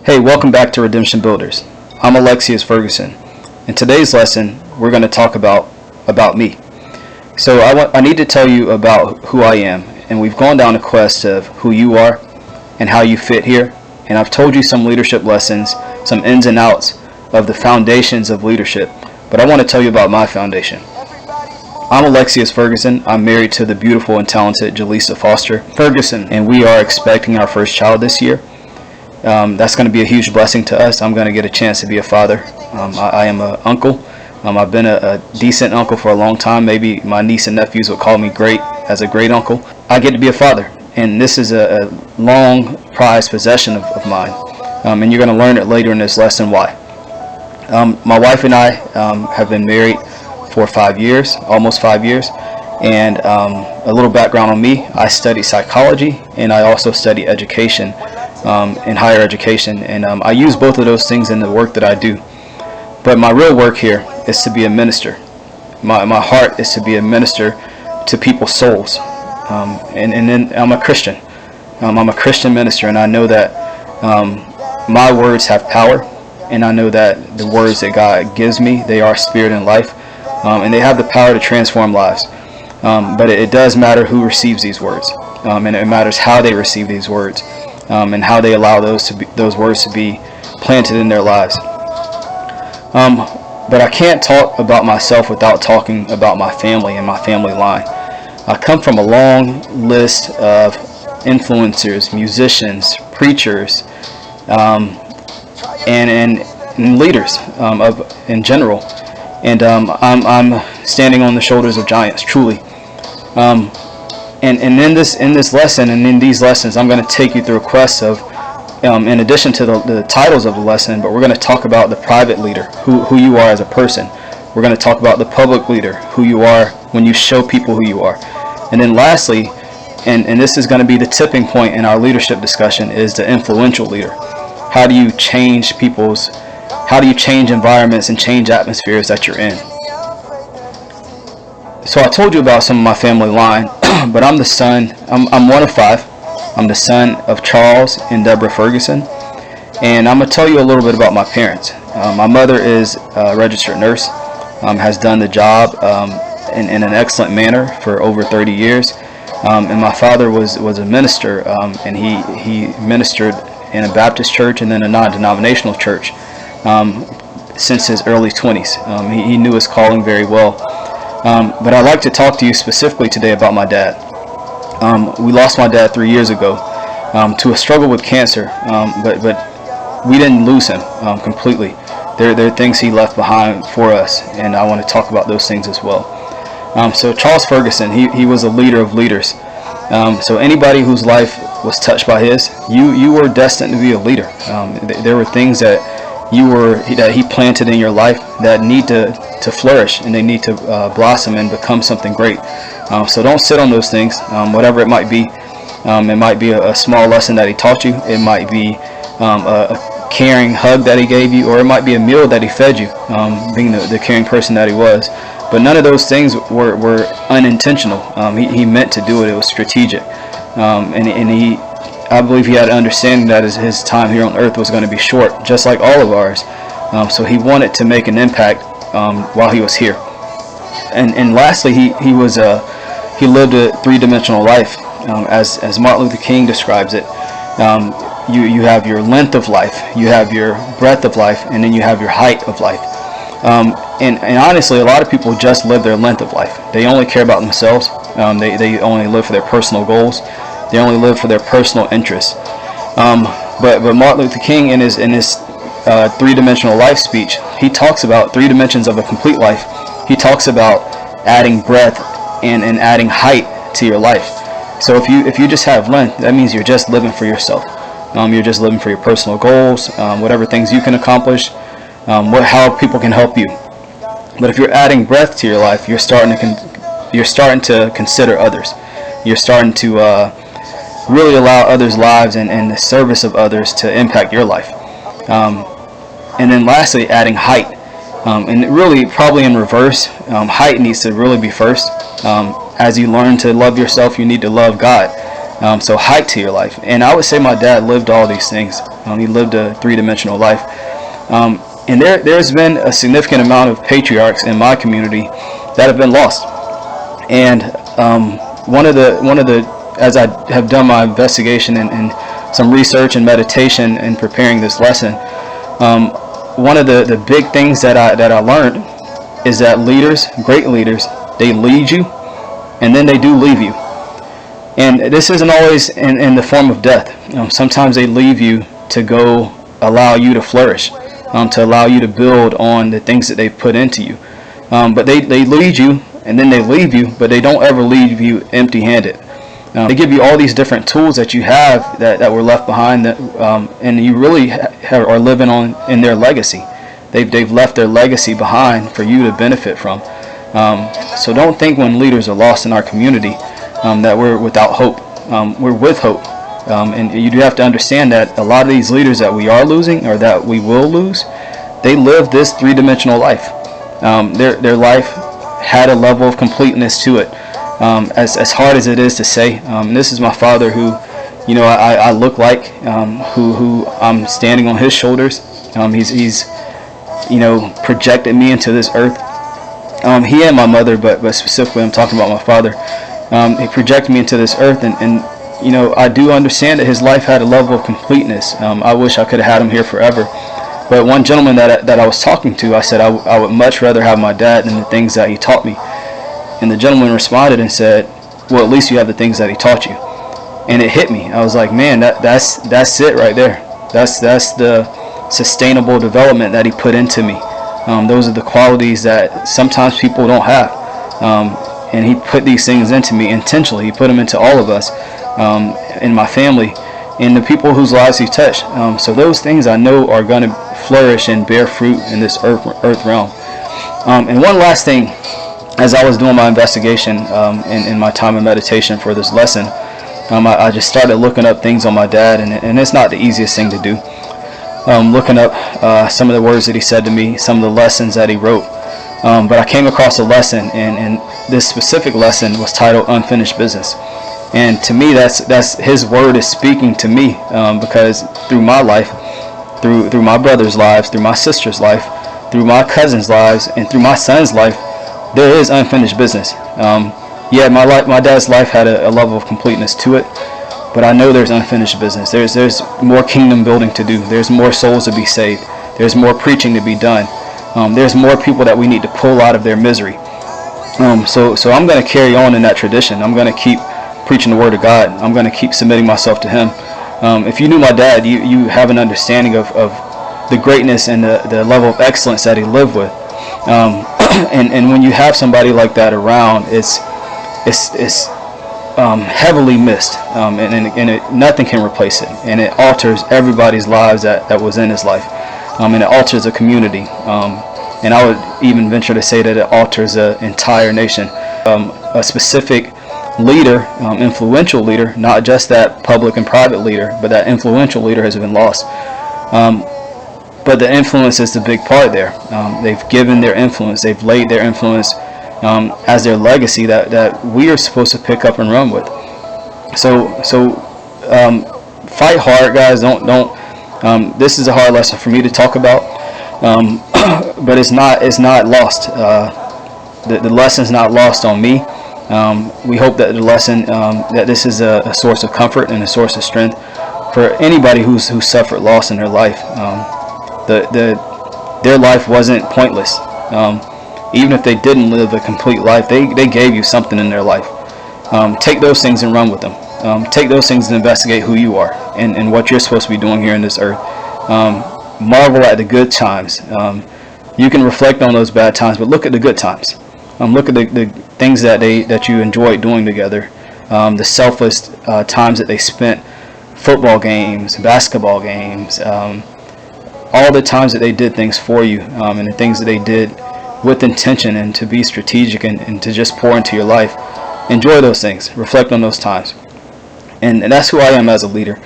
Hey, welcome back to Redemption Builders. I'm Alexius Ferguson. In today's lesson, we're going to talk about me. So I need to tell you about who I am, and we've gone down a quest of who you are and how you fit here, and I've told you some leadership lessons, some ins and outs of the foundations of leadership, but I want to tell you about my foundation. I'm Alexius Ferguson. I'm married to the beautiful and talented Jaleesa Foster Ferguson, and we are expecting our first child this year. That's going to be a huge blessing to us. I'm going to get a chance to be a father. I am an uncle. I've been a decent uncle for a long time. Maybe my niece and nephews would call me great as a great uncle. I get to be a father, and this is a long prized possession of mine. And you're going to learn it later in this lesson why. My wife and I have been married for 5 years, almost 5 years. And a little background on me: I study psychology, and I also study education in higher education, and I use both of those things in the work that I do. But my real work here is to be a minister. My heart is to be a minister to people's souls, and then I'm a Christian. I'm a Christian minister, and I know that my words have power, and I know that the words that God gives me, they are spirit and life, and they have the power to transform lives. But it does matter who receives these words, and it matters how they receive these words. And how they allow those words to be planted in their lives. But I can't talk about myself without talking about my family and my family line. I come from a long list of influencers, musicians, preachers, and leaders in general. And I'm standing on the shoulders of giants, truly. And in this lesson, and in these lessons, I'm going to take you through a quest of, in addition to the titles of the lesson, but we're going to talk about the private leader, who you are as a person. We're going to talk about the public leader, who you are when you show people who you are. And then lastly, and this is going to be the tipping point in our leadership discussion, is the influential leader. How do you change environments and change atmospheres that you're in? So I told you about some of my family line, but I'm the son, I'm one of 5. I'm the son of Charles and Deborah Ferguson, and I'm going to tell you a little bit about my parents. My mother is a registered nurse, has done the job in an excellent manner for over 30 years, and my father was a minister, and he ministered in a Baptist church and then a non-denominational church since his early 20s. He knew his calling very well. But I'd like to talk to you specifically today about my dad. We lost my dad 3 years ago to a struggle with cancer, but we didn't lose him completely. There are things he left behind for us, and I want to talk about those things as well. So Charles Ferguson, he was a leader of leaders. So anybody whose life was touched by his, you were destined to be a leader. There were things that he planted in your life that need to flourish, and they need to blossom and become something great. So don't sit on those things, whatever it might be. It might be a small lesson that he taught you. It might be a caring hug that he gave you, or it might be a meal that he fed you, being the caring person that he was. But none of those things were unintentional. He meant to do it. It was strategic, and I believe he had an understanding that his time here on earth was going to be short, just like all of ours. So he wanted to make an impact while he was here. And lastly, he lived a three-dimensional life, as Martin Luther King describes it. You have your length of life, you have your breadth of life, and then you have your height of life. And honestly, a lot of people just live their length of life. They only care about themselves. They only live for their personal goals. They only live for their personal interests. But Martin Luther King, in his three-dimensional life speech, he talks about 3 dimensions of a complete life. He talks about adding breadth and adding height to your life. So if you just have length, that means you're just living for yourself. You're just living for your personal goals, whatever things you can accomplish, how people can help you. But if you're adding breadth to your life, you're starting to consider others. You're starting to really allow others' lives and the service of others to impact your life. And then lastly, adding height. And really, probably in reverse, height needs to really be first. As you learn to love yourself, you need to love God. So height to your life. And I would say my dad lived all these things. He lived a three-dimensional life. And there's been a significant amount of patriarchs in my community that have been lost. And one of the as I have done my investigation and some research and meditation in preparing this lesson, one of the big things that I learned is that leaders, great leaders, they lead you and then they do leave you. And this isn't always in the form of death. Sometimes they leave you to go allow you to flourish, to allow you to build on the things that they've put into you. But they lead you and then they leave you, but they don't ever leave you empty-handed. They give you all these different tools that you have that were left behind, and you really are living on in their legacy. They've left their legacy behind for you to benefit from. So don't think when leaders are lost in our community that we're without hope. We're with hope. And you do have to understand that a lot of these leaders that we are losing or that we will lose, they live this three-dimensional life. Their life had a level of completeness to it. As hard as it is to say, this is my father who, I look like, who I'm standing on his shoulders. He's projected me into this earth. He and my mother, but specifically I'm talking about my father. He projected me into this earth, and I do understand that his life had a level of completeness. I wish I could have had him here forever. But one gentleman that I was talking to, I said I would much rather have my dad than the things that he taught me. And the gentleman responded and said, well, at least you have the things that he taught you. And it hit me. I was like, man, that's it right there. That's the sustainable development that he put into me. Those are the qualities that sometimes people don't have. And he put these things into me intentionally. He put them into all of us, in my family, and the people whose lives he touched. So those things I know are going to flourish and bear fruit in this earth realm. And one last thing, as I was doing my investigation in my time of meditation for this lesson, I just started looking up things on my dad, and it's not the easiest thing to do. Looking up some of the words that he said to me, some of the lessons that he wrote. But I came across a lesson, and this specific lesson was titled Unfinished Business. And to me, that's his word is speaking to me, because through my life, through my brother's lives, through my sister's life, through my cousin's lives, and through my son's life, there is unfinished business. My dad's life had a level of completeness to it, but I know there's unfinished business. There's more kingdom building to do. There's more souls to be saved. There's more preaching to be done. There's more people that we need to pull out of their misery. So I'm going to carry on in that tradition. I'm going to keep preaching the word of God. I'm going to keep submitting myself to him. If you knew my dad, you have an understanding of the greatness and the level of excellence that he lived with. And when you have somebody like that around, it's heavily missed, and nothing can replace it, and it alters everybody's lives that was in his life, and it alters a community, and I would even venture to say that it alters an entire nation. A specific leader, influential leader, not just that public and private leader, but that influential leader has been lost. But the influence is the big part there. They've given their influence, they've laid their influence as their legacy that we are supposed to pick up and run with. So fight hard, guys. Don't. This is a hard lesson for me to talk about, but it's not lost. The lesson's not lost on me. We hope that the lesson, that this is a source of comfort and a source of strength for anybody who suffered loss in their life. Their life wasn't pointless. Even if they didn't live a complete life, they gave you something in their life. Take those things and run with them. Take those things and investigate who you are and what you're supposed to be doing here in this earth. Marvel at the good times. You can reflect on those bad times, but look at the good times. Look at the things that you enjoyed doing together. The selfless times that they spent, football games, basketball games, all the times that they did things for you, and the things that they did with intention and to be strategic and to just pour into your life. Enjoy those things. Reflect on those times. And that's who I am as a leader.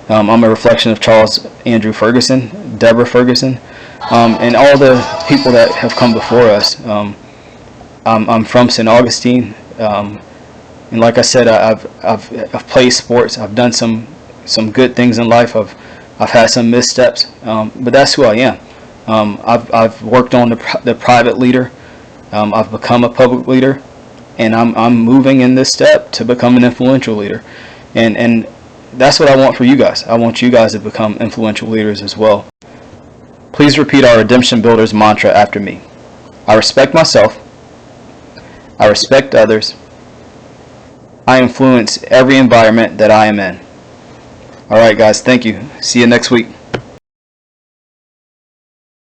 I'm a reflection of Charles Andrew Ferguson, Deborah Ferguson, and all the people that have come before us. I'm from St. Augustine. And like I said, I've played sports. I've done some good things in life. I've had some missteps, but that's who I am. I've worked on the private leader. I've become a public leader, and I'm moving in this step to become an influential leader. And that's what I want for you guys. I want you guys to become influential leaders as well. Please repeat our Redemption Builders mantra after me. I respect myself. I respect others. I influence every environment that I am in. All right, guys. Thank you. See you next week.